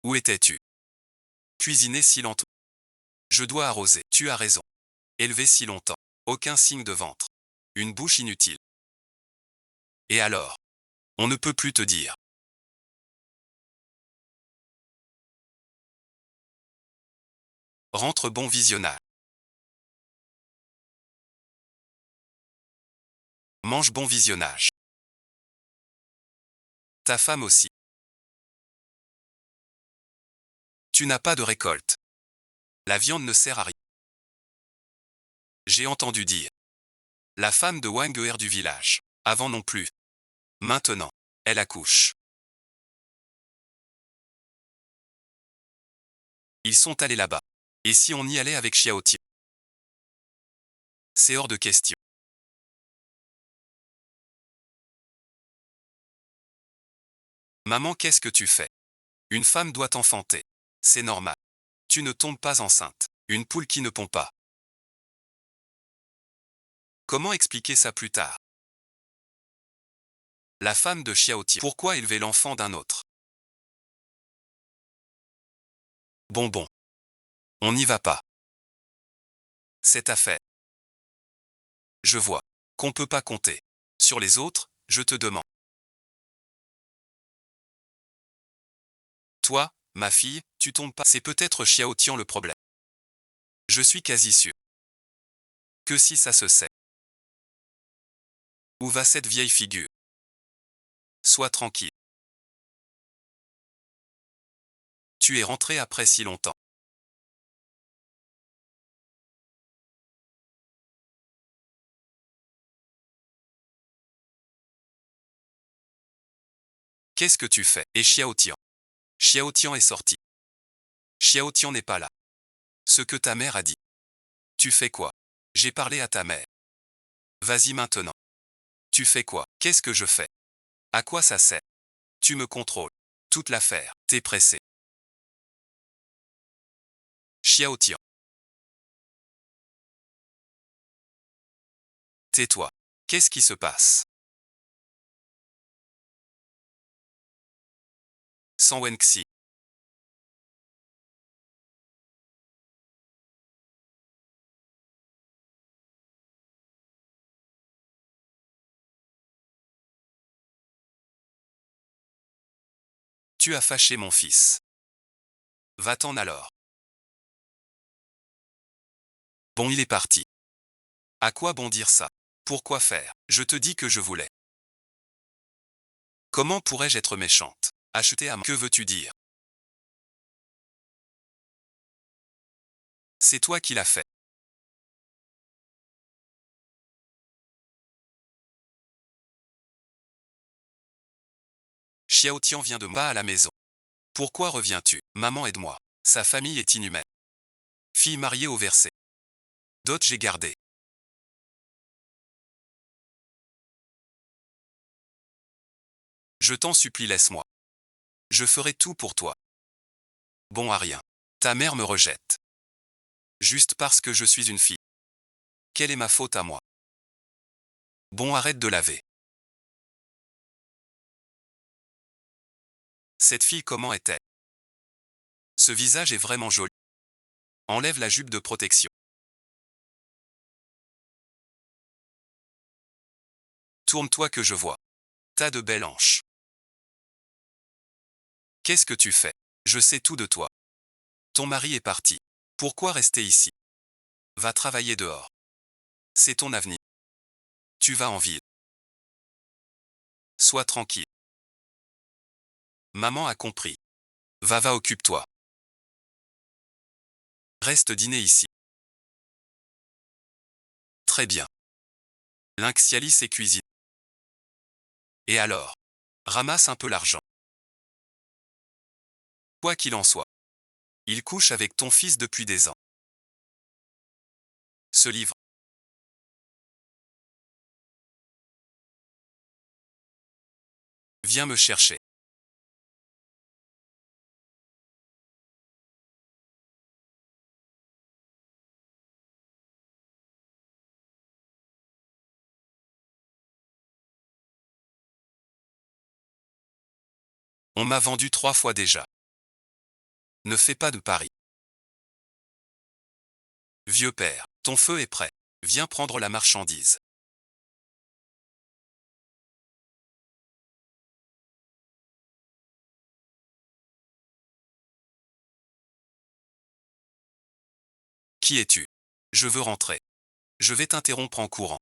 Où étais-tu? Cuisiner si longtemps. Je dois arroser. Tu as raison. Élever si longtemps. Aucun signe de ventre. Une bouche inutile. Et alors? On ne peut plus te dire. Rentre bon visionnage. Mange bon visionnage. Ta femme aussi. Tu n'as pas de récolte. La viande ne sert à rien. J'ai entendu dire. La femme de Wanguer du village. Avant non plus. Maintenant. Elle accouche. Ils sont allés là-bas. Et si on y allait avec Xiaotian? C'est hors de question. Maman, qu'est-ce que tu fais? Une femme doit enfanter. C'est normal. Tu ne tombes pas enceinte. Une poule qui ne pond pas. Comment expliquer ça plus tard? La femme de Xiaotian. Pourquoi élever l'enfant d'un autre? Bon. On n'y va pas. Cette affaire. Je vois. Qu'on peut pas compter. Sur les autres, je te demande. Toi, ma fille, tu tombes pas. C'est peut-être Xiaotian le problème. Je suis quasi sûr. Que si ça se sait. Où va cette vieille figure? Sois tranquille. Tu es rentré après si longtemps. Qu'est-ce que tu fais? Et Xiaotian? Xiaotian est sorti. Xiaotian n'est pas là. Ce que ta mère a dit. Tu fais quoi? J'ai parlé à ta mère. Vas-y maintenant. Tu fais quoi? Qu'est-ce que je fais? À quoi ça sert? Tu me contrôles. Toute l'affaire. T'es pressé. Xiaotian. Tais-toi. Qu'est-ce qui se passe? Sans Wenxi. Tu as fâché mon fils. Va-t'en alors. Bon, il est parti. À quoi bon dire ça? Pourquoi faire? Je te dis que je voulais. Comment pourrais-je être méchante? Acheter à Que veux-tu dire? C'est toi qui l'as fait. Xiaotian vient de moi à la maison. Pourquoi reviens-tu? Maman, aide-moi. Sa famille est inhumaine. Fille mariée au verset. Dot, j'ai gardé. Je t'en supplie, laisse-moi. Je ferai tout pour toi. Bon à rien. Ta mère me rejette. Juste parce que je suis une fille. Quelle est ma faute à moi? Bon, arrête de laver. Cette fille, comment est-elle? Ce visage est vraiment joli. Enlève la jupe de protection. Tourne-toi que je vois. T'as de belles hanches. Qu'est-ce que tu fais? Je sais tout de toi. Ton mari est parti. Pourquoi rester ici? Va travailler dehors. C'est ton avenir. Tu vas en ville. Sois tranquille. Maman a compris. Va, occupe-toi. Reste dîner ici. Très bien. Lynxialis et cuisine. Et alors? Ramasse un peu l'argent. Quoi qu'il en soit. Il couche avec ton fils depuis des ans. Ce livre. Viens me chercher. On m'a vendu 3 fois déjà. Ne fais pas de paris. Vieux père, ton feu est prêt. Viens prendre la marchandise. Qui es-tu? Je veux rentrer. Je vais t'interrompre en courant.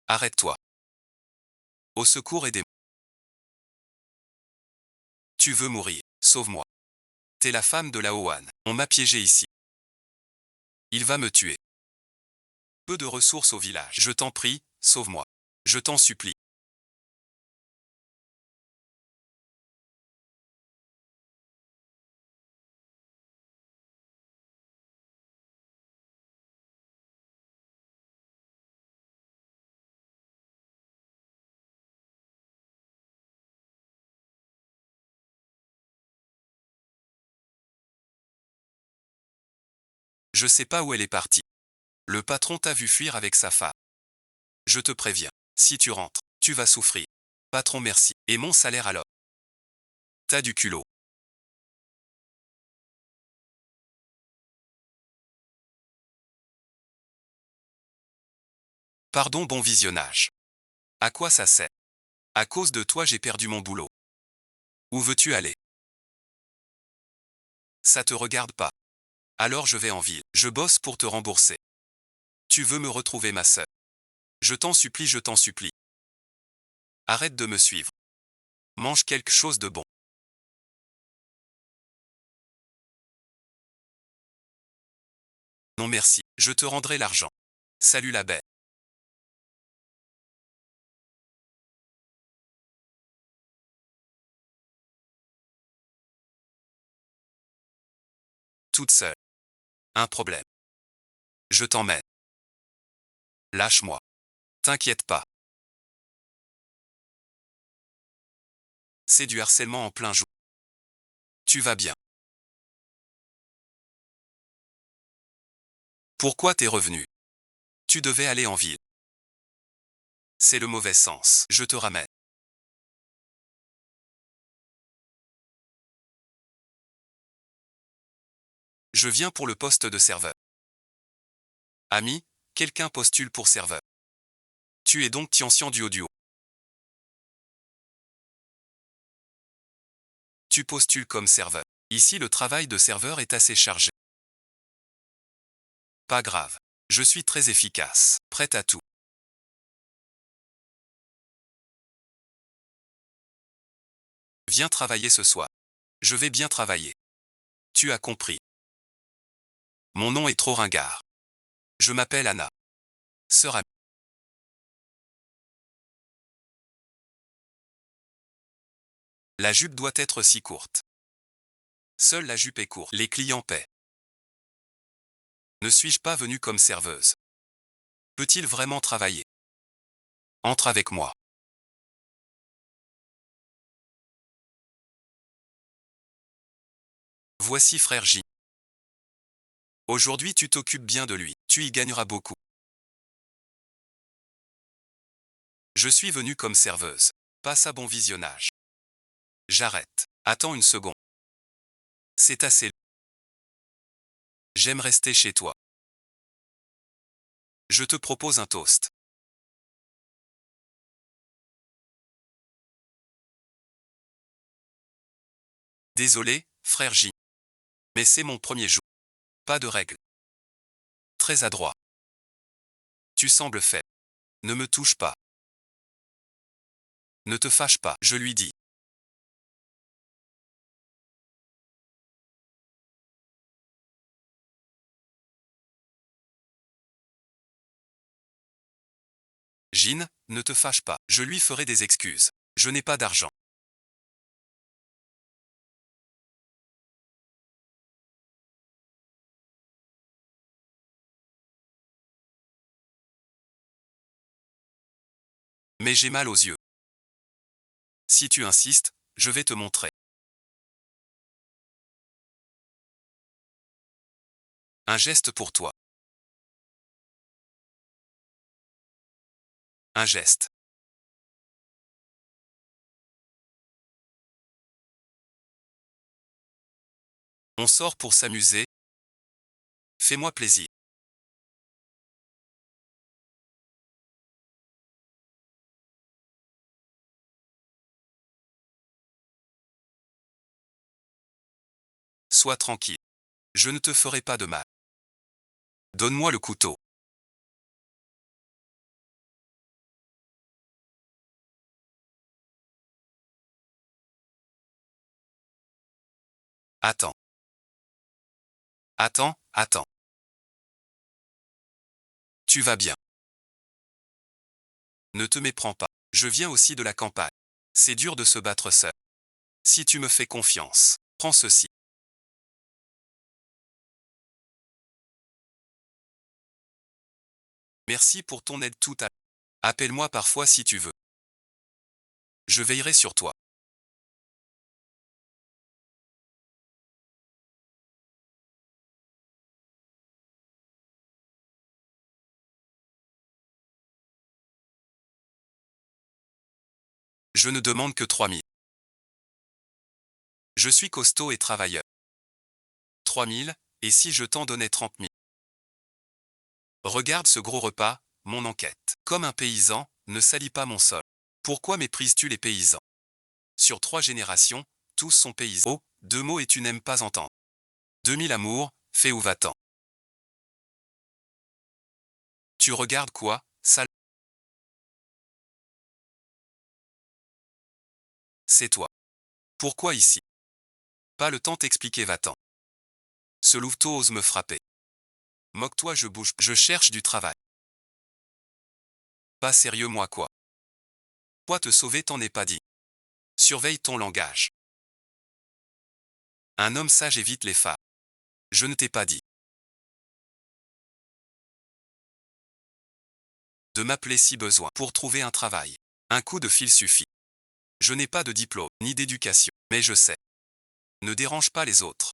Arrête-toi. Au secours, aidez-moi. Tu veux mourir. Sauve-moi. T'es la femme de la Hoan. On m'a piégé ici. Il va me tuer. Peu de ressources au village. Je t'en prie, sauve-moi. Je t'en supplie. Je sais pas où elle est partie. Le patron t'a vu fuir avec sa femme. Je te préviens. Si tu rentres, tu vas souffrir. Patron, merci. Et mon salaire alors? T'as du culot. Pardon, bon visionnage. À quoi ça sert? À cause de toi, j'ai perdu mon boulot. Où veux-tu aller? Ça te regarde pas. Alors je vais en ville. Je bosse pour te rembourser. Tu veux me retrouver, ma sœur? Je t'en supplie, je t'en supplie. Arrête de me suivre. Mange quelque chose de bon. Non merci, je te rendrai l'argent. Salut la belle. Toute seule. Un problème. Je t'emmène. Lâche-moi. T'inquiète pas. C'est du harcèlement en plein jour. Tu vas bien. Pourquoi t'es revenu? Tu devais aller en ville. C'est le mauvais sens. Je te ramène. Je viens pour le poste de serveur. Ami, quelqu'un postule pour serveur. Tu es donc Tiancian du Duo. Tu postules comme serveur. Ici, le travail de serveur est assez chargé. Pas grave. Je suis très efficace. Prête à tout. Viens travailler ce soir. Je vais bien travailler. Tu as compris. Mon nom est trop ringard. Je m'appelle Anna. Sœur Ami. La jupe doit être si courte. Seule la jupe est courte. Les clients paient. Ne suis-je pas venue comme serveuse? Peut-il vraiment travailler? Entre avec moi. Voici frère J. Aujourd'hui tu t'occupes bien de lui. Tu y gagneras beaucoup. Je suis venue comme serveuse. Passe à bon visionnage. J'arrête. Attends une seconde. C'est assez. J'aime rester chez toi. Je te propose un toast. Désolé, frère J. Mais c'est mon premier jour. Pas de règles. Très adroit. Tu sembles faible. Ne me touche pas. Ne te fâche pas, je lui dis. Jean, ne te fâche pas, je lui ferai des excuses. Je n'ai pas d'argent. Mais j'ai mal aux yeux. Si tu insistes, je vais te montrer. Un geste pour toi. Un geste. On sort pour s'amuser. Fais-moi plaisir. Sois tranquille. Je ne te ferai pas de mal. Donne-moi le couteau. Attends. Attends, attends. Tu vas bien. Ne te méprends pas. Je viens aussi de la campagne. C'est dur de se battre seul. Si tu me fais confiance, prends ceci. Merci pour ton aide tout à l'heure. Appelle-moi parfois si tu veux. Je veillerai sur toi. Je ne demande que 3000. Je suis costaud et travailleur. 3000, et si je t'en donnais 30 000? Regarde ce gros repas, mon enquête. Comme un paysan, ne salis pas mon sol. Pourquoi méprises-tu les paysans? Sur 3 générations, tous sont paysans. Oh, 2 mots et tu n'aimes pas entendre. 2000 amours, fais où va-t'en? Tu regardes quoi, sale? C'est toi. Pourquoi ici? Pas le temps t'expliquer va-t'en. Ce louveteau ose me frapper. Moque-toi, je bouge, je cherche du travail. Pas sérieux moi quoi? Toi te sauver t'en es pas dit. Surveille ton langage. Un homme sage évite les femmes. Je ne t'ai pas dit de m'appeler si besoin pour trouver un travail. Un coup de fil suffit. Je n'ai pas de diplôme, ni d'éducation, mais je sais. Ne dérange pas les autres.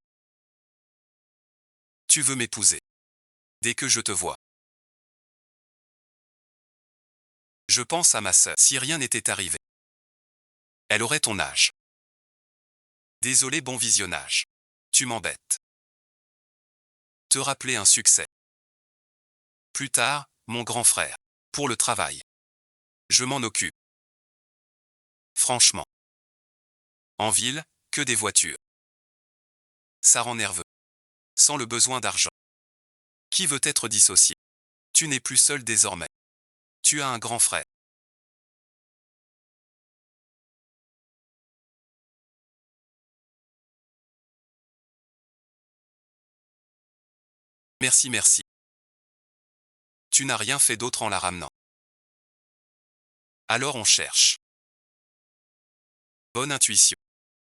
Tu veux m'épouser. Dès que je te vois. Je pense à ma sœur. Si rien n'était arrivé, elle aurait ton âge. Désolé bon visionnage. Tu m'embêtes. Te rappeler un succès. Plus tard, mon grand frère. Pour le travail. Je m'en occupe. Franchement. En ville, que des voitures. Ça rend nerveux. Sans le besoin d'argent. Qui veut être dissocié? Tu n'es plus seul désormais. Tu as un grand frère. Merci, merci. Tu n'as rien fait d'autre en la ramenant. Alors on cherche. Bonne intuition.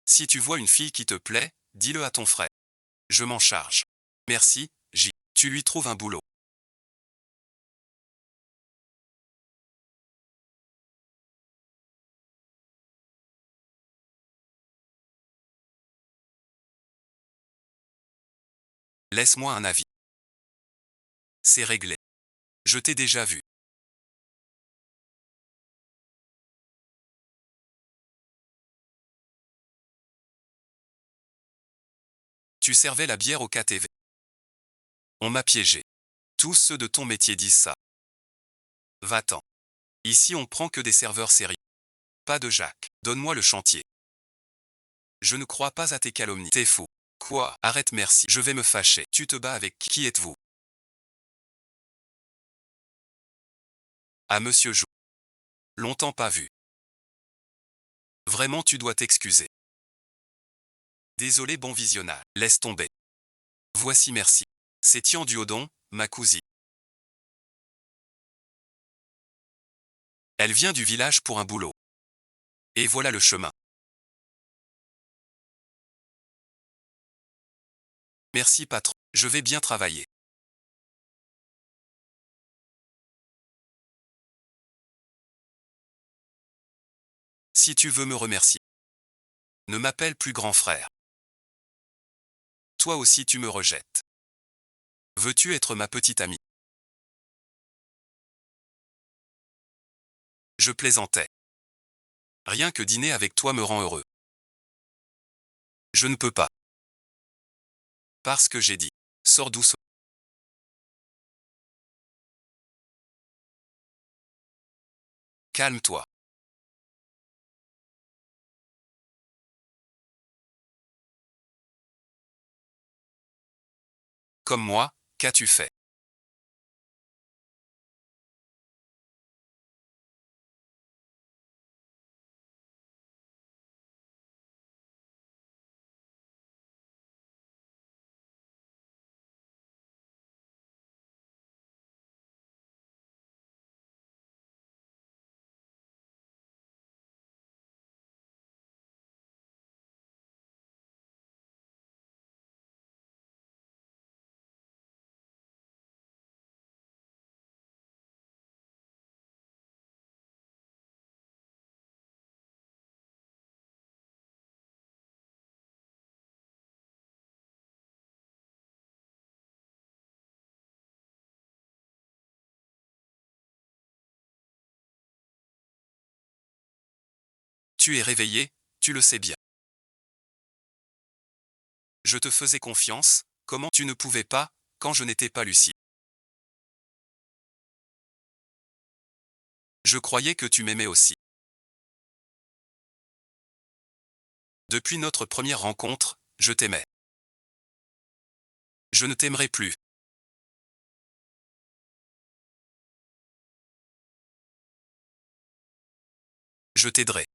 Si tu vois une fille qui te plaît, dis-le à ton frère. Je m'en charge. Merci, J. Tu lui trouves un boulot. Laisse-moi un avis. C'est réglé. Je t'ai déjà vu. Tu servais la bière au KTV. On m'a piégé. Tous ceux de ton métier disent ça. Va-t'en. Ici on prend que des serveurs sérieux. Pas de Jacques. Donne-moi le chantier. Je ne crois pas à tes calomnies. T'es fou. Quoi? Arrête merci. Je vais me fâcher. Tu te bats avec qui êtes-vous? À Monsieur Jou. Longtemps pas vu. Vraiment tu dois t'excuser. Désolé bon visionnage. Laisse tomber. Voici merci. C'est Tian Duodon, ma cousine. Elle vient du village pour un boulot. Et voilà le chemin. Merci patron. Je vais bien travailler. Si tu veux me remercier. Ne m'appelle plus grand frère. Toi aussi tu me rejettes. Veux-tu être ma petite amie? Je plaisantais. Rien que dîner avec toi me rend heureux. Je ne peux pas. Parce que j'ai dit. Sors doucement. Calme-toi. Comme moi, qu'as-tu fait? Tu es réveillé, tu le sais bien. Je te faisais confiance, comment tu ne pouvais pas, quand je n'étais pas lucide? Je croyais que tu m'aimais aussi. Depuis notre première rencontre, je t'aimais. Je ne t'aimerai plus. Je t'aiderai.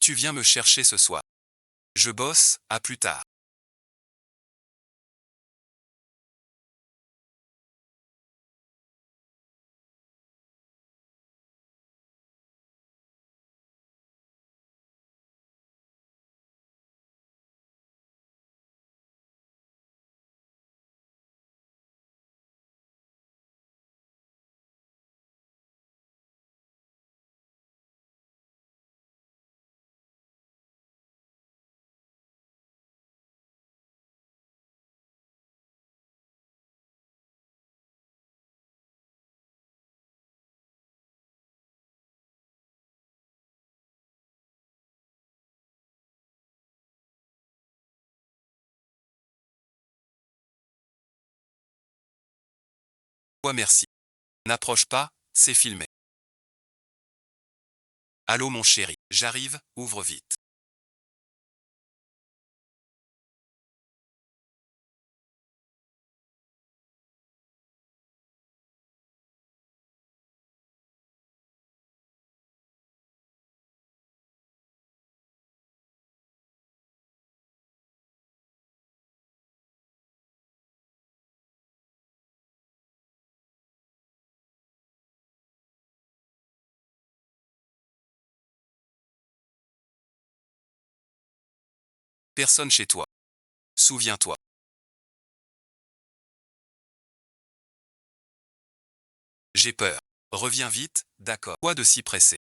Tu viens me chercher ce soir. Je bosse, à plus tard. Ouais, merci. N'approche pas, c'est filmé. Allô mon chéri, j'arrive, ouvre vite. Personne chez toi. Souviens-toi. J'ai peur. Reviens vite, d'accord. Quoi de si pressé?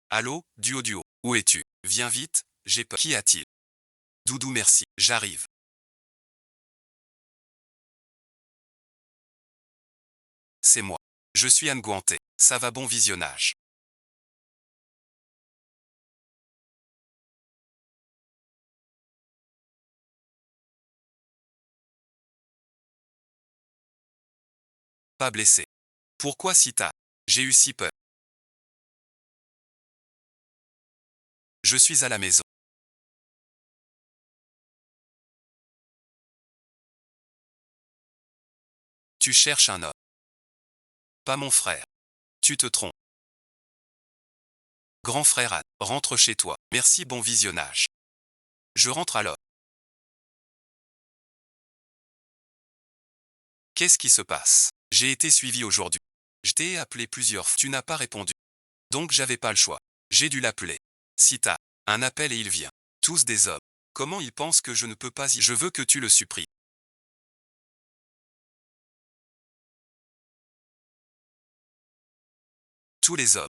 Allô, duo. Où es-tu? Viens vite, j'ai peur. Qu'y a-t-il? Doudou merci, j'arrive. C'est moi. Je suis Anne Guanté. Ça va bon visionnage. Pas blessé. Pourquoi si tard? J'ai eu si peur. Je suis à la maison. Tu cherches un homme. Pas mon frère. Tu te trompes. Grand frère Anne, rentre chez toi. Merci bon visionnage. Je rentre alors. Qu'est-ce qui se passe? J'ai été suivi aujourd'hui. Je t'ai appelé plusieurs fois. Tu n'as pas répondu. Donc j'avais pas le choix. J'ai dû l'appeler. Si t'as un appel et il vient. Tous des hommes. Comment ils pensent que je ne peux pas y... Je veux que tu le supprimes. Tous les hommes.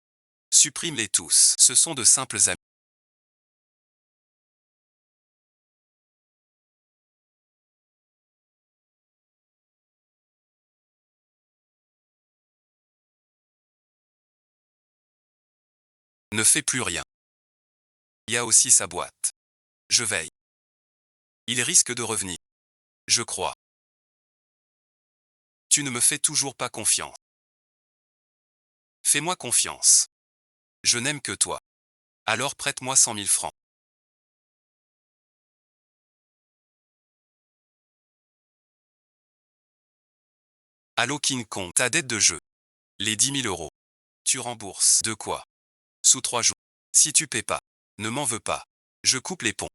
Supprime-les tous. Ce sont de simples amis. Ne fais plus rien. Il y a aussi sa boîte. Je veille. Il risque de revenir. Je crois. Tu ne me fais toujours pas confiance. Fais-moi confiance. Je n'aime que toi. Alors prête-moi 100 000 francs. Allô King Kong, ta dette de jeu. Les 10 000 euros. Tu rembourses. De quoi? Sous 3 jours. Si tu paies pas, ne m'en veux pas. Je coupe les ponts.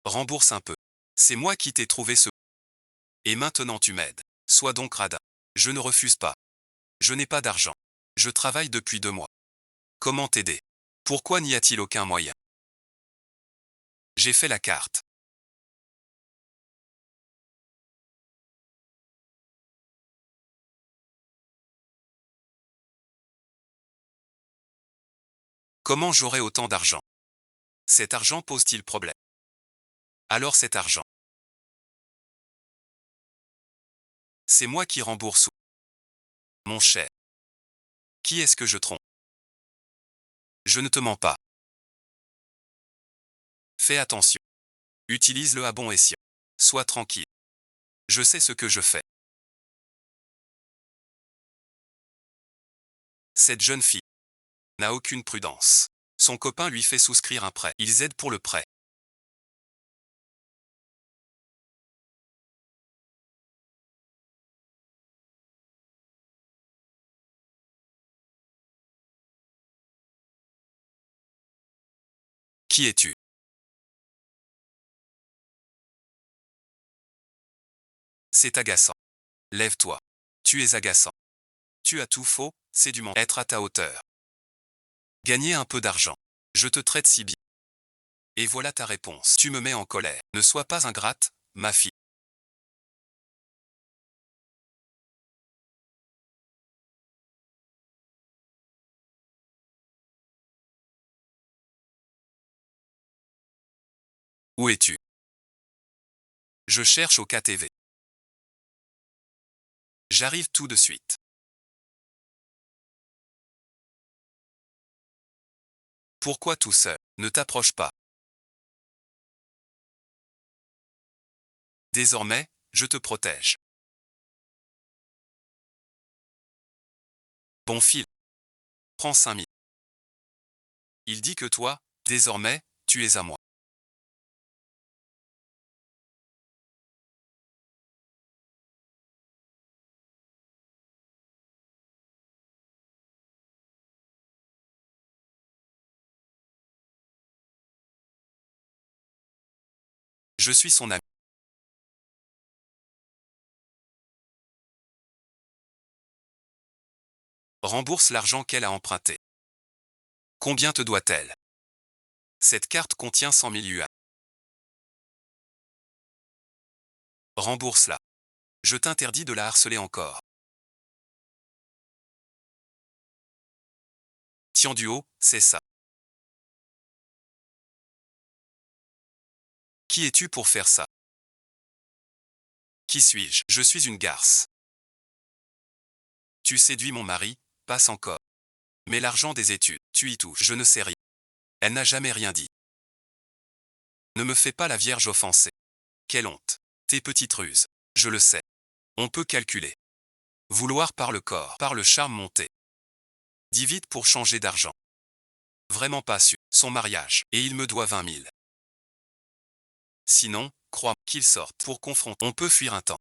Rembourse un peu. C'est moi qui t'ai trouvé ce... Et maintenant tu m'aides. Sois donc radin. Je ne refuse pas. Je n'ai pas d'argent. Je travaille depuis 2 mois. Comment t'aider? Pourquoi n'y a-t-il aucun moyen? J'ai fait la carte. Comment j'aurai autant d'argent? Cet argent pose-t-il problème? Alors cet argent, c'est moi qui rembourse. Mon cher, qui est-ce que je trompe? Je ne te mens pas. Fais attention. Utilise-le à bon escient. Sois tranquille. Je sais ce que je fais. Cette jeune fille n'a aucune prudence. Son copain lui fait souscrire un prêt. Ils aident pour le prêt. Qui es-tu? C'est agaçant. Lève-toi. Tu es agaçant. Tu as tout faux, c'est du mensonge. Être à ta hauteur. Gagner un peu d'argent. Je te traite si bien. Et voilà ta réponse. Tu me mets en colère. Ne sois pas ingrate, ma fille. Où es-tu? Je cherche au KTV. J'arrive tout de suite. Pourquoi tout seul? Ne t'approche pas. Désormais, je te protège. Bon fil. Prends 5 000. Il dit que toi, désormais, tu es à moi. Je suis son ami. Rembourse l'argent qu'elle a emprunté. Combien te doit-elle? Cette carte contient 100 000 yuan. Rembourse-la. Je t'interdis de la harceler encore. Tiens du haut, c'est ça. Qui es-tu pour faire ça? Qui suis-je? Je suis une garce. Tu séduis mon mari, passe encore. Mais l'argent des études, tu y touches. Je ne sais rien. Elle n'a jamais rien dit. Ne me fais pas la vierge offensée. Quelle honte. Tes petites ruses. Je le sais. On peut calculer. Vouloir par le corps, par le charme monter. Dis vite pour changer d'argent. Vraiment pas su. Son mariage. Et il me doit 20 000. Sinon, crois qu'il sorte pour confronter. On peut fuir un temps.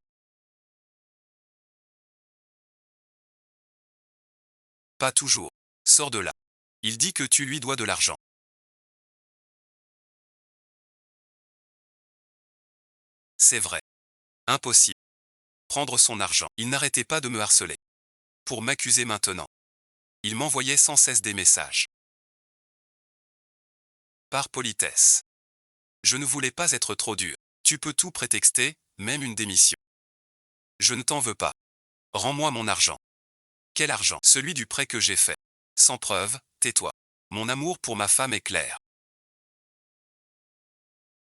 Pas toujours. Sors de là. Il dit que tu lui dois de l'argent. C'est vrai. Impossible. Prendre son argent. Il n'arrêtait pas de me harceler. Pour m'accuser maintenant. Il m'envoyait sans cesse des messages. Par politesse. Je ne voulais pas être trop dur. Tu peux tout prétexter, même une démission. Je ne t'en veux pas. Rends-moi mon argent. Quel argent? Celui du prêt que j'ai fait. Sans preuve, tais-toi. Mon amour pour ma femme est clair.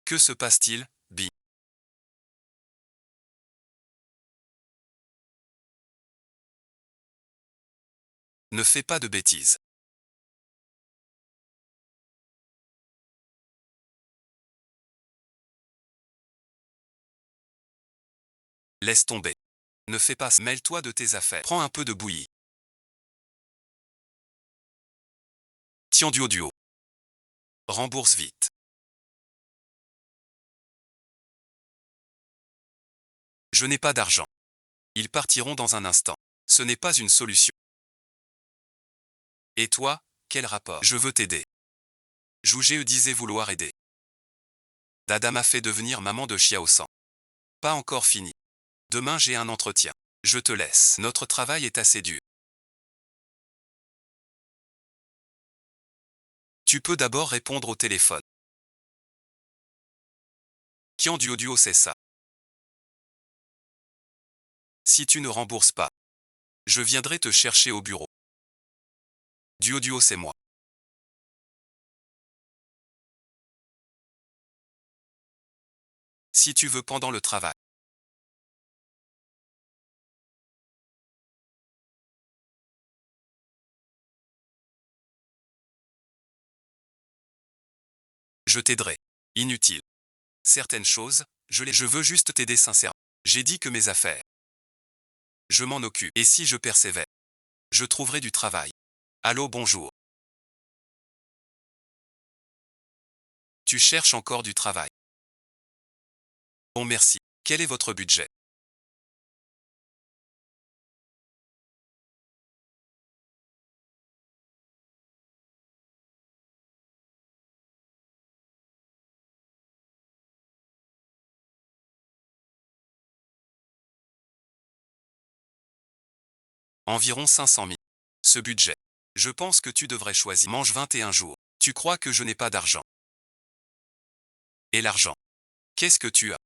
Que se passe-t-il, Bi? Ne fais pas de bêtises. Laisse tomber. Ne fais pas, mêle-toi de tes affaires. Prends un peu de bouillie. Tiens du haut. Rembourse vite. Je n'ai pas d'argent. Ils partiront dans un instant. Ce n'est pas une solution. Et toi, quel rapport? Je veux t'aider. Jougé disait vouloir aider. Dada m'a fait devenir maman de Xiaosan. Pas encore fini. Demain j'ai un entretien. Je te laisse. Notre travail est assez dur. Tu peux d'abord répondre au téléphone. Kian Duo c'est ça. Si tu ne rembourses pas, je viendrai te chercher au bureau. Duo c'est moi. Si tu veux pendant le travail. Je t'aiderai. Inutile. Certaines choses, je veux juste t'aider sincèrement. J'ai dit que mes affaires. Je m'en occupe. Et si je persévère, je trouverai du travail. Allô, bonjour. Tu cherches encore du travail. Bon, merci. Quel est votre budget? Environ 500 000. Ce budget. Je pense que tu devrais choisir. Mange 21 jours. Tu crois que je n'ai pas d'argent? Et l'argent? Qu'est-ce que tu as?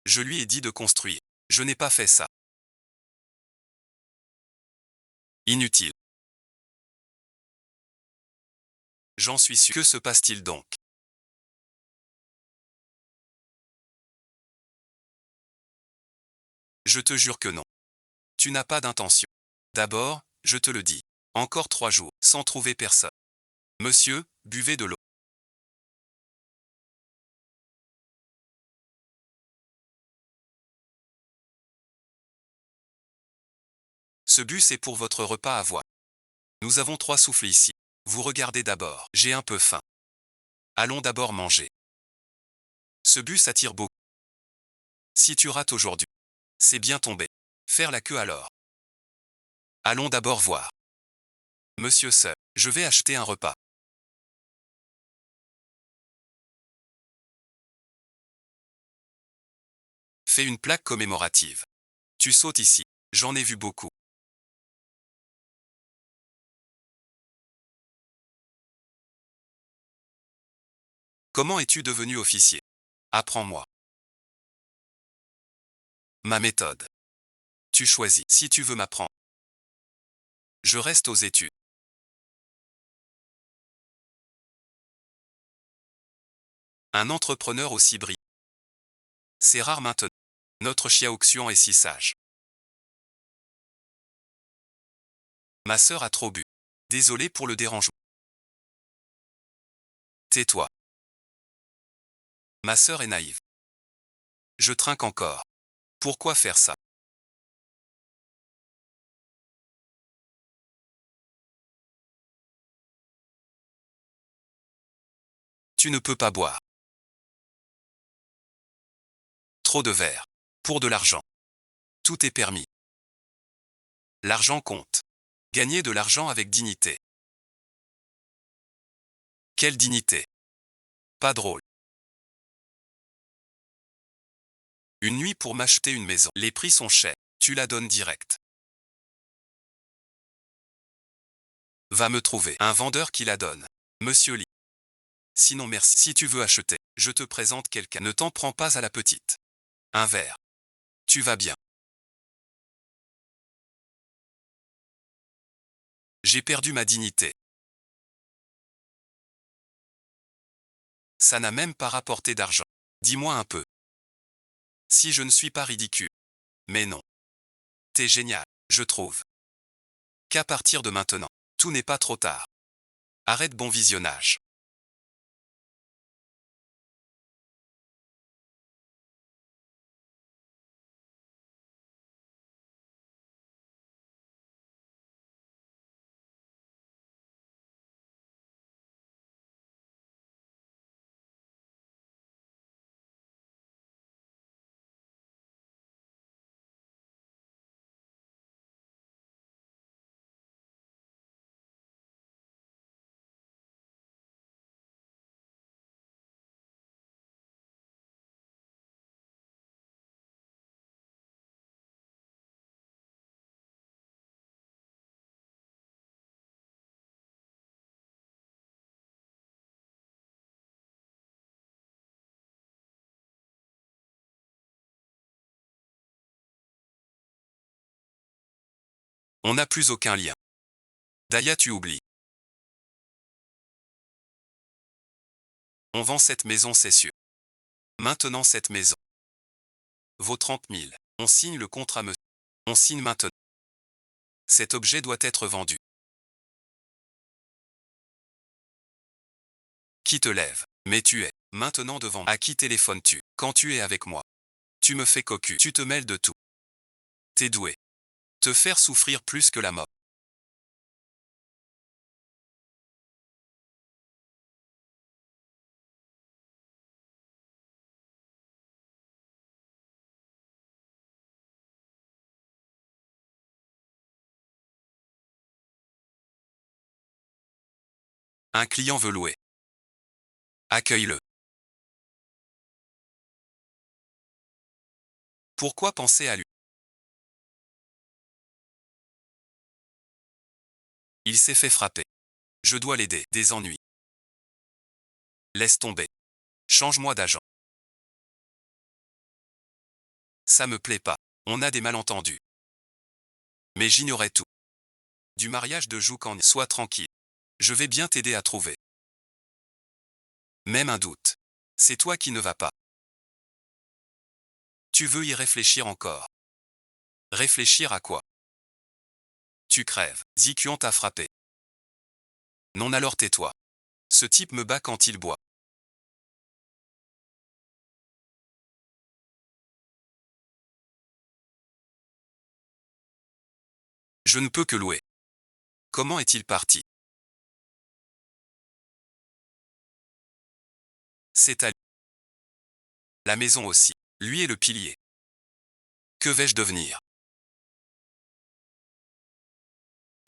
Je lui ai dit de construire. Je n'ai pas fait ça. Inutile. J'en suis sûr. Que se passe-t-il donc? Je te jure que non. Tu n'as pas d'intention. D'abord, je te le dis. Encore 3 jours, sans trouver personne. Monsieur, buvez de l'eau. Ce bus est pour votre repas à voix. Nous avons 3 souffles ici. Vous regardez d'abord. J'ai un peu faim. Allons d'abord manger. Ce bus attire beaucoup. Si tu rates aujourd'hui, c'est bien tombé. Faire la queue alors. Allons d'abord voir. Monsieur Sir, je vais acheter un repas. Fais une plaque commémorative. Tu sautes ici. J'en ai vu beaucoup. Comment es-tu devenu officier? Apprends-moi. Ma méthode. Tu choisis. Si tu veux m'apprendre. Je reste aux études. Un entrepreneur aussi brillant. C'est rare maintenant. Notre Xiaoxian est si sage. Ma sœur a trop bu. Désolé pour le dérangement. Tais-toi. Ma sœur est naïve. Je trinque encore. Pourquoi faire ça? Tu ne peux pas boire. Trop de verre. Pour de l'argent. Tout est permis. L'argent compte. Gagner de l'argent avec dignité. Quelle dignité. Pas drôle. Une nuit pour m'acheter une maison. Les prix sont chers. Tu la donnes direct. Va me trouver un vendeur qui la donne. Monsieur Lee. Sinon merci. Si tu veux acheter, je te présente quelqu'un. Ne t'en prends pas à la petite. Un verre. Tu vas bien. J'ai perdu ma dignité. Ça n'a même pas rapporté d'argent. Dis-moi un peu. Si je ne suis pas ridicule. Mais non. T'es génial, je trouve. Qu'à partir de maintenant, tout n'est pas trop tard. Arrête, bon visionnage. On n'a plus aucun lien. Daya, tu oublies. On vend cette maison, c'est sûr. Maintenant, cette maison vaut 30 000. On signe le contrat, monsieur. On signe maintenant. Cet objet doit être vendu. Qui te lève? Mais tu es maintenant devant. À qui téléphones-tu quand tu es avec moi? Tu me fais cocu. Tu te mêles de tout. T'es doué. Te faire souffrir plus que la mort. Un client veut louer. Accueille-le. Pourquoi penser à lui? Il s'est fait frapper. Je dois l'aider. Des ennuis. Laisse tomber. Change-moi d'agent. Ça me plaît pas. On a des malentendus. Mais j'ignorais tout. Du mariage de Joukan. Sois tranquille. Je vais bien t'aider à trouver. Même un doute. C'est toi qui ne vas pas. Tu veux y réfléchir encore. Réfléchir à quoi? Tu crèves. Zikion t'a frappé. Non, alors tais-toi. Ce type me bat quand il boit. Je ne peux que louer. Comment est-il parti? C'est à lui. La maison aussi. Lui est le pilier. Que vais-je devenir?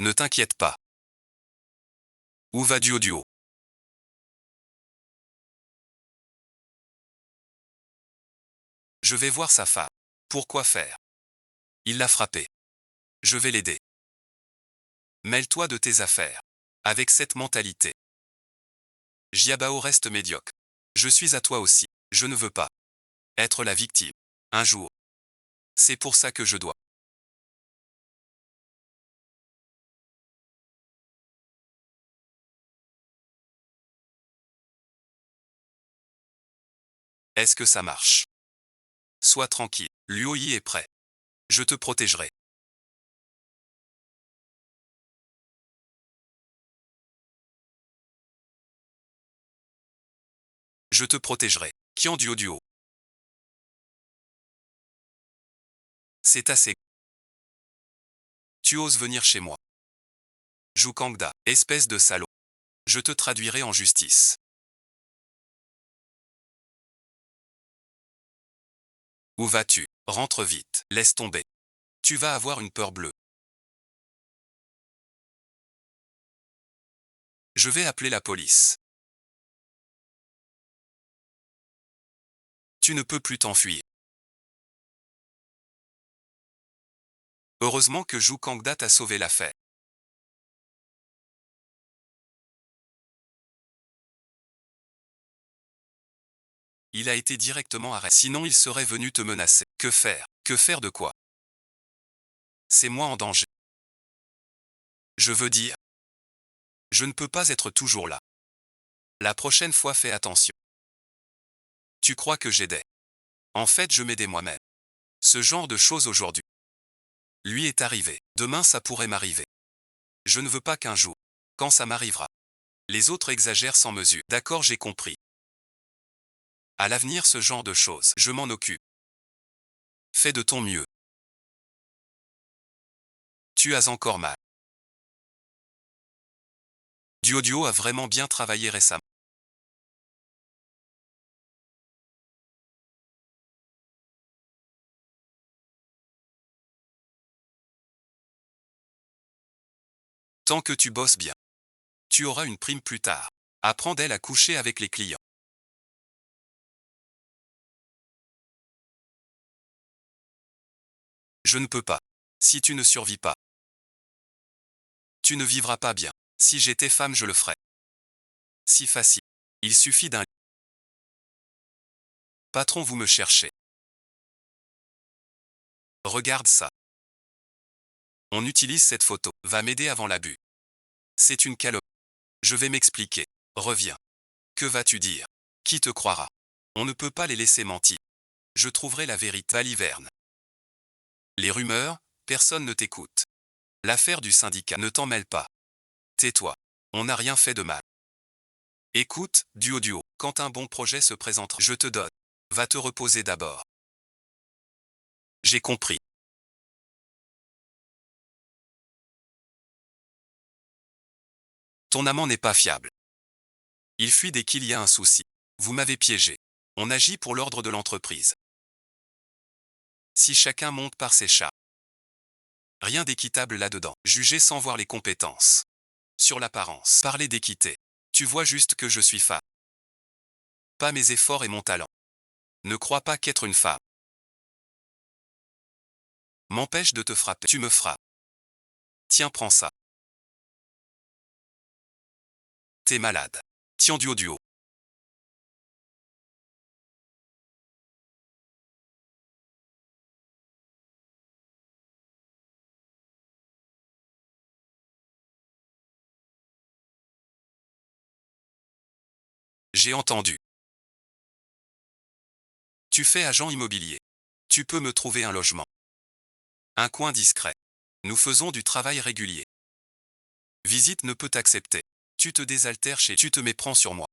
Ne t'inquiète pas. Où va Duo? Je vais voir sa femme. Pourquoi faire? Il l'a frappé. Je vais l'aider. Mêle-toi de tes affaires. Avec cette mentalité, Jiabao reste médiocre. Je suis à toi aussi. Je ne veux pas être la victime. Un jour. C'est pour ça que je dois. Est-ce que ça marche? Sois tranquille. Luoyi est prêt. Je te protégerai. Je te protégerai. Qian Duo. C'est assez. Tu oses venir chez moi. Zhu Kangda, espèce de salaud. Je te traduirai en justice. Où vas-tu? Rentre vite. Laisse tomber. Tu vas avoir une peur bleue. Je vais appeler la police. Tu ne peux plus t'enfuir. Heureusement que Zhu Kangda t'a sauvé l'affaire. Il a été directement arrêté. Sinon il serait venu te menacer. Que faire? Que faire de quoi? C'est moi en danger. Je veux dire, je ne peux pas être toujours là. La prochaine fois fais attention. Tu crois que j'aidais? En fait je m'aidais moi-même. Ce genre de choses aujourd'hui. Lui est arrivé. Demain ça pourrait m'arriver. Je ne veux pas qu'un jour, quand ça m'arrivera, les autres exagèrent sans mesure. D'accord, j'ai compris. À l'avenir ce genre de choses, je m'en occupe. Fais de ton mieux. Tu as encore mal. Duo a vraiment bien travaillé récemment. Tant que tu bosses bien, tu auras une prime plus tard. Apprends d'elle à coucher avec les clients. Je ne peux pas. Si tu ne survis pas, tu ne vivras pas bien. Si j'étais femme, je le ferais. Si facile. Il suffit d'un... Patron, vous me cherchez. Regarde ça. On utilise cette photo. Va m'aider avant l'abus. C'est une calomnie. Je vais m'expliquer. Reviens. Que vas-tu dire? Qui te croira? On ne peut pas les laisser mentir. Je trouverai la vérité. Baliverne. Les rumeurs, personne ne t'écoute. L'affaire du syndicat, ne t'en mêle pas. Tais-toi. On n'a rien fait de mal. Écoute, duo, quand un bon projet se présentera, je te donne. Va te reposer d'abord. J'ai compris. Ton amant n'est pas fiable. Il fuit dès qu'il y a un souci. Vous m'avez piégé. On agit pour l'ordre de l'entreprise. Si chacun monte par ses chats. Rien d'équitable là-dedans. Juger sans voir les compétences. Sur l'apparence. Parler d'équité. Tu vois juste que je suis femme. Pas mes efforts et mon talent. Ne crois pas qu'être une femme m'empêche de te frapper. Tu me frappes. Tiens, prends ça. T'es malade. Tiens, duo. J'ai entendu. Tu fais agent immobilier. Tu peux me trouver un logement. Un coin discret. Nous faisons du travail régulier. Visite ne peut t'accepter. Tu te désaltères chez... Tu te méprends sur moi.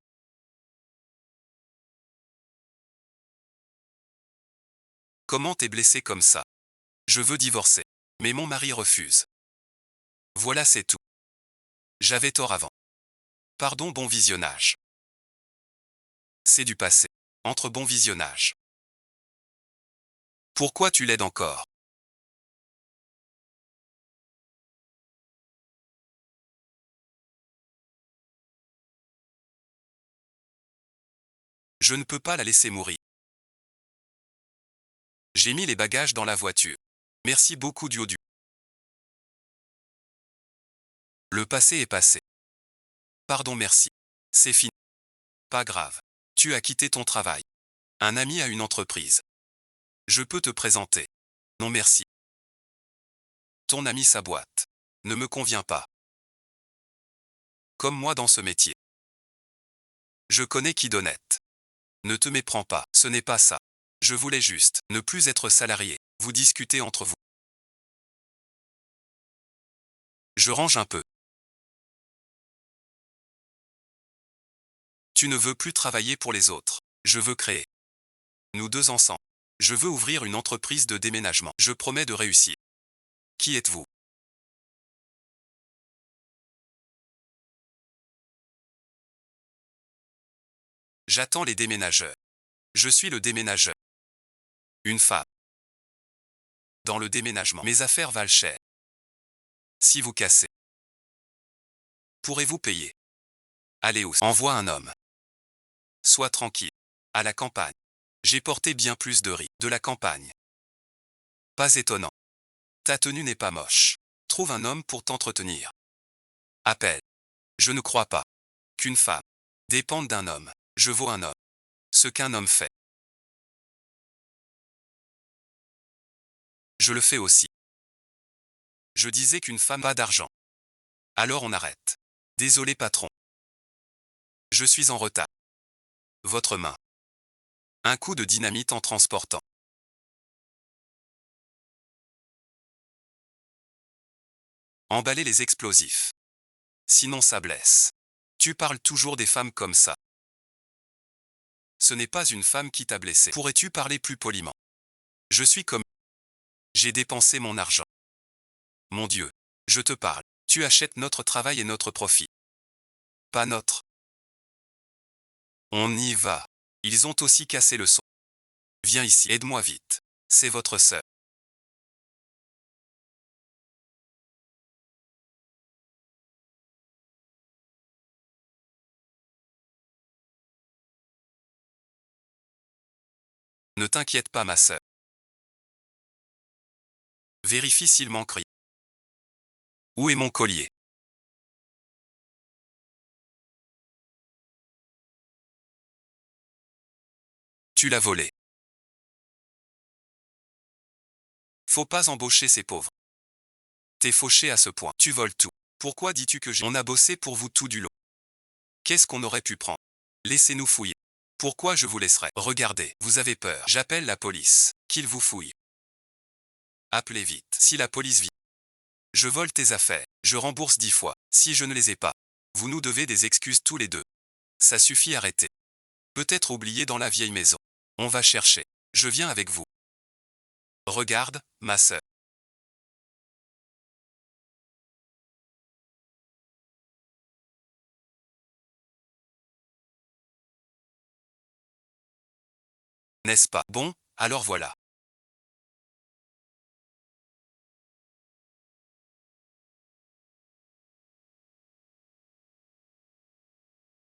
Comment t'es blessé comme ça? Je veux divorcer. Mais mon mari refuse. Voilà, c'est tout. J'avais tort avant. Pardon, bon visionnage. C'est du passé. Entre bon visionnage. Pourquoi tu l'aides encore? Je ne peux pas la laisser mourir. J'ai mis les bagages dans la voiture. Merci beaucoup, duo. Le passé est passé. Pardon, merci. C'est fini. Pas grave. Tu as quitté ton travail. Un ami a une entreprise. Je peux te présenter. Non merci. Ton ami sa boîte. Ne me convient pas. Comme moi dans ce métier. Je connais qui d'honnête. Ne te méprends pas, ce n'est pas ça. Je voulais juste ne plus être salarié. Vous discutez entre vous. Je range un peu. Tu ne veux plus travailler pour les autres. Je veux créer. Nous deux ensemble. Je veux ouvrir une entreprise de déménagement. Je promets de réussir. Qui êtes-vous? J'attends les déménageurs. Je suis le déménageur. Une femme. Dans le déménagement. Mes affaires valent cher. Si vous cassez, pourrez-vous payer? Allez où? Envoie un homme. Sois tranquille. À la campagne. J'ai porté bien plus de riz, de la campagne. Pas étonnant. Ta tenue n'est pas moche. Trouve un homme pour t'entretenir. Appelle. Je ne crois pas qu'une femme dépende d'un homme. Je vaux un homme. Ce qu'un homme fait, je le fais aussi. Je disais qu'une femme n'a pas d'argent. Alors on arrête. Désolé patron. Je suis en retard. Votre main. Un coup de dynamite en transportant. Emballer les explosifs. Sinon ça blesse. Tu parles toujours des femmes comme ça. Ce n'est pas une femme qui t'a blessé. Pourrais-tu parler plus poliment? Je suis comme... J'ai dépensé mon argent. Mon Dieu. Je te parle. Tu achètes notre travail et notre profit. Pas notre. On y va. Ils ont aussi cassé le son. Viens ici, aide-moi vite. C'est votre sœur. Ne t'inquiète pas ma sœur. Vérifie s'il manque rien. Où est mon collier? Tu l'as volé. Faut pas embaucher ces pauvres. T'es fauché à ce point. Tu voles tout. Pourquoi dis-tu que on a bossé pour vous tout du long? Qu'est-ce qu'on aurait pu prendre? Laissez-nous fouiller. Pourquoi je vous laisserai? Regardez, vous avez peur. J'appelle la police. Qu'ils vous fouillent. Appelez vite. Si la police vient. Je vole tes affaires. Je rembourse 10 fois. Si je ne les ai pas. Vous nous devez des excuses tous les deux. Ça suffit, arrêtez. Peut-être oublié dans la vieille maison. On va chercher. Je viens avec vous. Regarde, ma sœur. N'est-ce pas? Bon, alors voilà.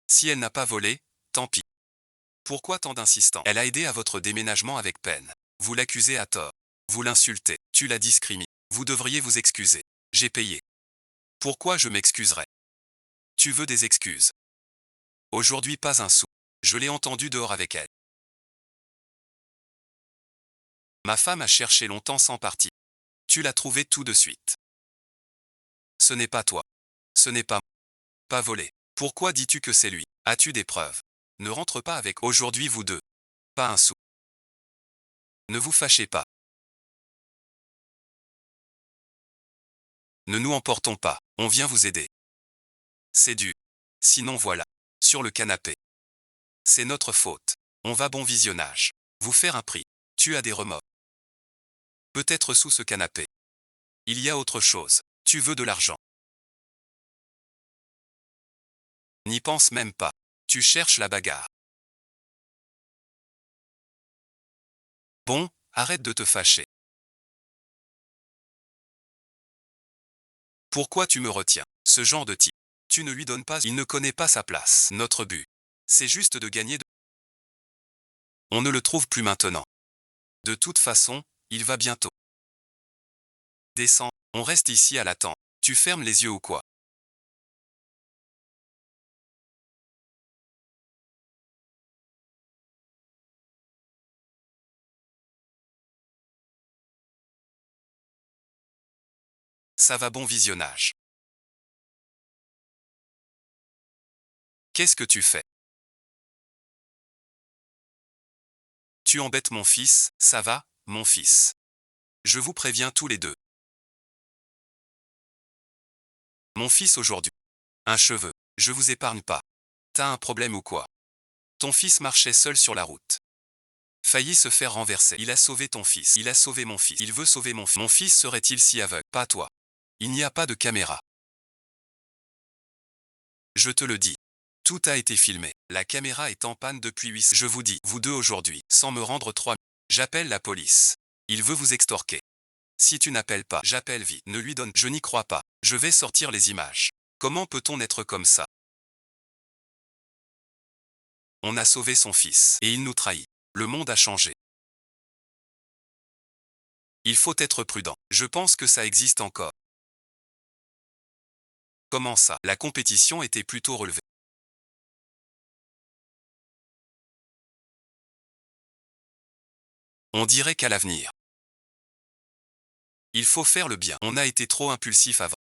Si elle n'a pas volé, tant pis. Pourquoi tant d'insistance? Elle a aidé à votre déménagement avec peine. Vous l'accusez à tort. Vous l'insultez. Tu la discrimines. Vous devriez vous excuser. J'ai payé. Pourquoi je m'excuserais? Tu veux des excuses? Aujourd'hui pas un sou. Je l'ai entendu dehors avec elle. Ma femme a cherché longtemps sans partir. Tu l'as trouvé tout de suite. Ce n'est pas toi. Ce n'est pas pas volé. Pourquoi dis-tu que c'est lui? As-tu des preuves? Ne rentre pas avec aujourd'hui vous deux. Pas un sou. Ne vous fâchez pas. Ne nous emportons pas. On vient vous aider. C'est dû. Sinon voilà. Sur le canapé. C'est notre faute. On va bon visionnage. Vous faire un prix. Tu as des remords. Peut-être sous ce canapé. Il y a autre chose. Tu veux de l'argent. N'y pense même pas. Tu cherches la bagarre. Bon, arrête de te fâcher. Pourquoi tu me retiens? Ce genre de type. Tu ne lui donnes pas, il ne connaît pas sa place. Notre but. C'est juste de gagner de... On ne le trouve plus maintenant. De toute façon, il va bientôt. Descends, on reste ici à l'attente. Tu fermes les yeux ou quoi? Ça va bon visionnage. Qu'est-ce que tu fais? Tu embêtes mon fils, ça va, mon fils. Je vous préviens tous les deux. Mon fils aujourd'hui. Un cheveu. Je vous épargne pas. T'as un problème ou quoi? Ton fils marchait seul sur la route. Faillit se faire renverser. Il a sauvé ton fils. Il a sauvé mon fils. Il veut sauver mon fils. Mon fils serait-il si aveugle? Pas toi. Il n'y a pas de caméra. Je te le dis. Tout a été filmé. La caméra est en panne depuis 8. Je vous dis, vous deux aujourd'hui, sans me rendre 3. J'appelle la police. Il veut vous extorquer. Si tu n'appelles pas, j'appelle vite. Ne lui donne. Je n'y crois pas. Je vais sortir les images. Comment peut-on être comme ça? On a sauvé son fils. Et il nous trahit. Le monde a changé. Il faut être prudent. Je pense que ça existe encore. Comment ça? La compétition était plutôt relevée. On dirait qu'à l'avenir, il faut faire le bien. On a été trop impulsif avant.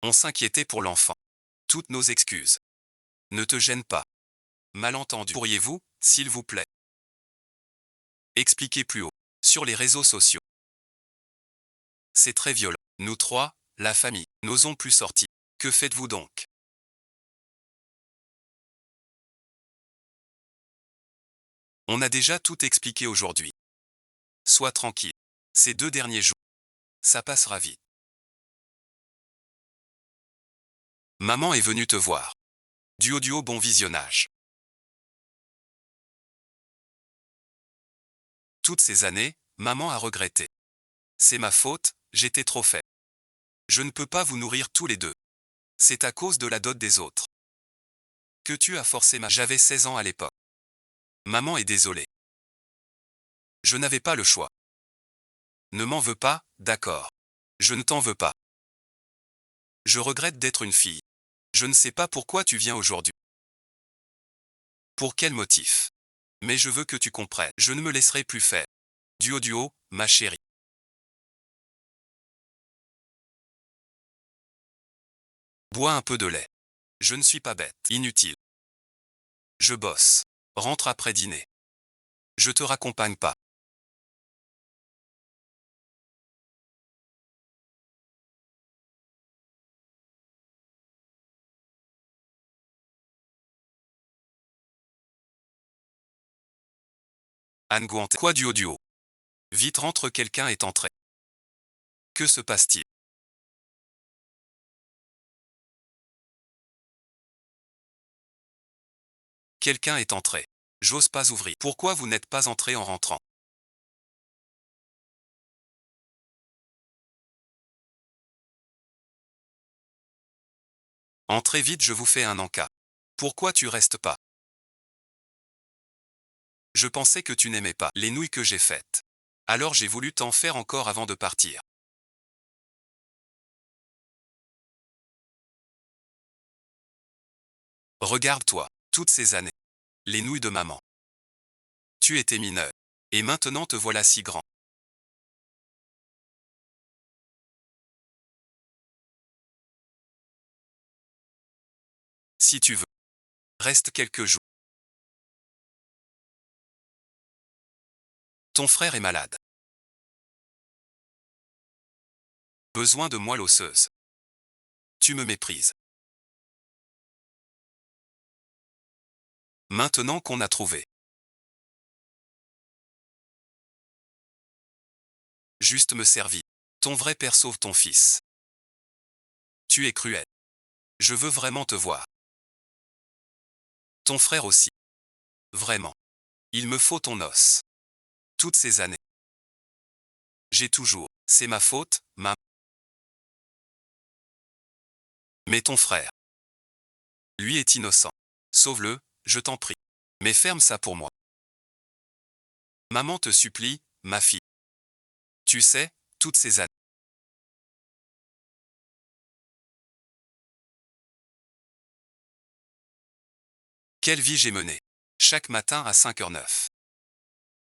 On s'inquiétait pour l'enfant. Toutes nos excuses. Ne te gêne pas. Malentendu. Pourriez-vous, s'il vous plaît, expliquer plus haut? Sur les réseaux sociaux. C'est très violent. Nous trois, la famille, n'osons plus sortir. Que faites-vous donc? On a déjà tout expliqué aujourd'hui. Sois tranquille. Ces 2 derniers jours, ça passera vite. Maman est venue te voir. Duo, bon visionnage. Toutes ces années, maman a regretté. C'est ma faute, j'étais trop faible. Je ne peux pas vous nourrir tous les deux. C'est à cause de la dot des autres. Que tu as forcé ma... J'avais 16 ans à l'époque. Maman est désolée. Je n'avais pas le choix. Ne m'en veux pas, d'accord. Je ne t'en veux pas. Je regrette d'être une fille. Je ne sais pas pourquoi tu viens aujourd'hui. Pour quel motif? Mais je veux que tu comprennes. Je ne me laisserai plus faire. Duo, ma chérie. Bois un peu de lait. Je ne suis pas bête. Inutile. Je bosse. Rentre après dîner. Je te raccompagne pas. Anne Gouante. Quoi duo? Vite rentre, quelqu'un est entré. Que se passe-t-il? Quelqu'un est entré. J'ose pas ouvrir. Pourquoi vous n'êtes pas entré en rentrant? Entrez vite, je vous fais un encas. Pourquoi tu restes pas? Je pensais que tu n'aimais pas les nouilles que j'ai faites. Alors j'ai voulu t'en faire encore avant de partir. Regarde-toi, toutes ces années. Les nouilles de maman. Tu étais mineur. Et maintenant te voilà si grand. Si tu veux. Reste quelques jours. Ton frère est malade. Besoin de moelle osseuse. Tu me méprises. Maintenant qu'on a trouvé. Juste me servir. Ton vrai père sauve ton fils. Tu es cruel. Je veux vraiment te voir. Ton frère aussi. Vraiment. Il me faut ton os. Toutes ces années. J'ai toujours. C'est ma faute, Mais ton frère. Lui est innocent. Sauve-le, je t'en prie. Mais ferme ça pour moi. Maman te supplie, ma fille. Tu sais, toutes ces années. Quelle vie j'ai menée. Chaque matin à 5h09.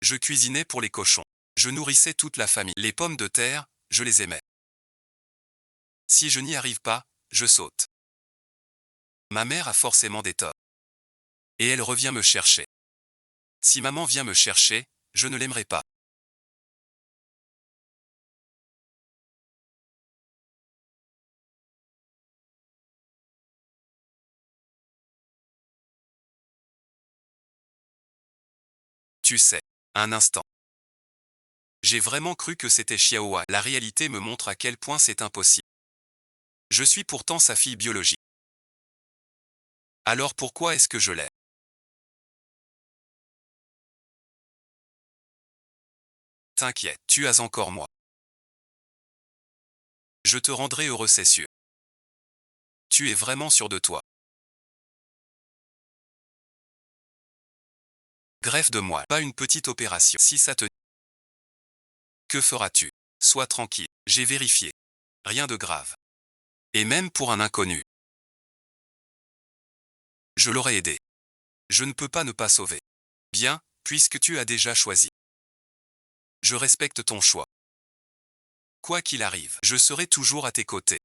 Je cuisinais pour les cochons. Je nourrissais toute la famille. Les pommes de terre, je les aimais. Si je n'y arrive pas, je saute. Ma mère a forcément des torts. Et elle revient me chercher. Si maman vient me chercher, je ne l'aimerai pas. Tu sais. Un instant. J'ai vraiment cru que c'était Chihuahua. La réalité me montre à quel point c'est impossible. Je suis pourtant sa fille biologique. Alors pourquoi est-ce que je l'aime? T'inquiète, tu as encore moi. Je te rendrai heureux, c'est sûr. Tu es vraiment sûr de toi. Greffe de moelle, pas une petite opération. Si ça te... Que feras-tu? Sois tranquille, j'ai vérifié. Rien de grave. Et même pour un inconnu. Je l'aurais aidé. Je ne peux pas ne pas sauver. Bien, puisque tu as déjà choisi. Je respecte ton choix. Quoi qu'il arrive, je serai toujours à tes côtés.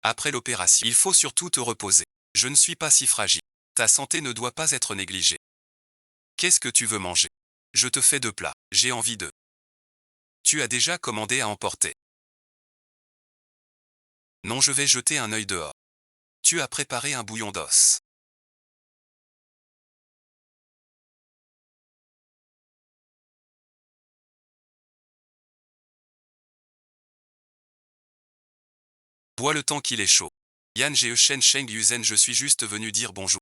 Après l'opération, il faut surtout te reposer. Je ne suis pas si fragile. Ta santé ne doit pas être négligée. Qu'est-ce que tu veux manger? Je te fais 2 plats. J'ai envie de... Tu as déjà commandé à emporter? Non, je vais jeter un œil dehors. Tu as préparé un bouillon d'os. Bois le temps qu'il est chaud. Yan Jie Shen Sheng Yuzen, je suis juste venu dire bonjour.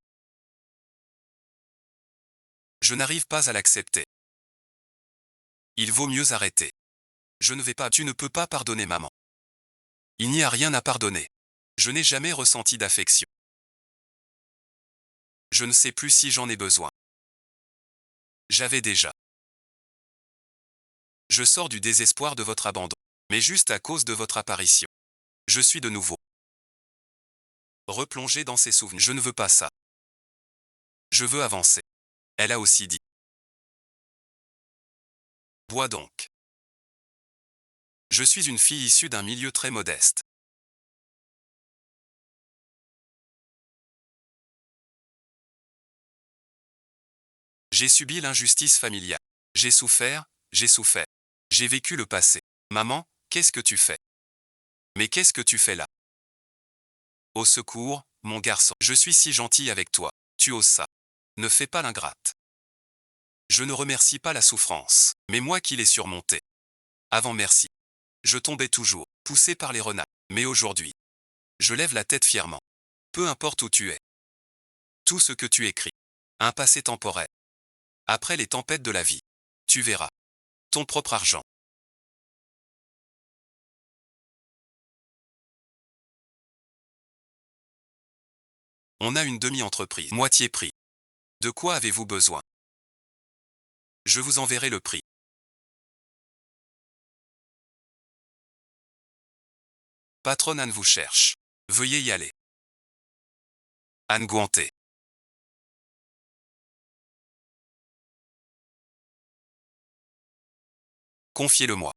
Je n'arrive pas à l'accepter. Il vaut mieux arrêter. Je ne vais pas, tu ne peux pas pardonner maman. Il n'y a rien à pardonner. Je n'ai jamais ressenti d'affection. Je ne sais plus si j'en ai besoin. J'avais déjà. Je sors du désespoir de votre abandon, mais juste à cause de votre apparition. Je suis de nouveau replongé dans ses souvenirs. Je ne veux pas ça. Je veux avancer. Elle a aussi dit. Bois donc. Je suis une fille issue d'un milieu très modeste. J'ai subi l'injustice familiale. J'ai souffert, j'ai souffert. J'ai vécu le passé. Maman, qu'est-ce que tu fais? Mais qu'est-ce que tu fais là? Au secours, mon garçon. Je suis si gentil avec toi. Tu oses ça. Ne fais pas l'ingrate. Je ne remercie pas la souffrance, mais moi qui l'ai surmontée. Avant merci. Je tombais toujours, poussé par les renards. Mais aujourd'hui, je lève la tête fièrement. Peu importe où tu es. Tout ce que tu écris. Un passé temporaire. Après les tempêtes de la vie. Tu verras. Ton propre argent. On a une demi-entreprise. Moitié prix. De quoi avez-vous besoin? Je vous enverrai le prix. Patronne Anne vous cherche. Veuillez y aller. Anne Guanté. Confiez-le-moi.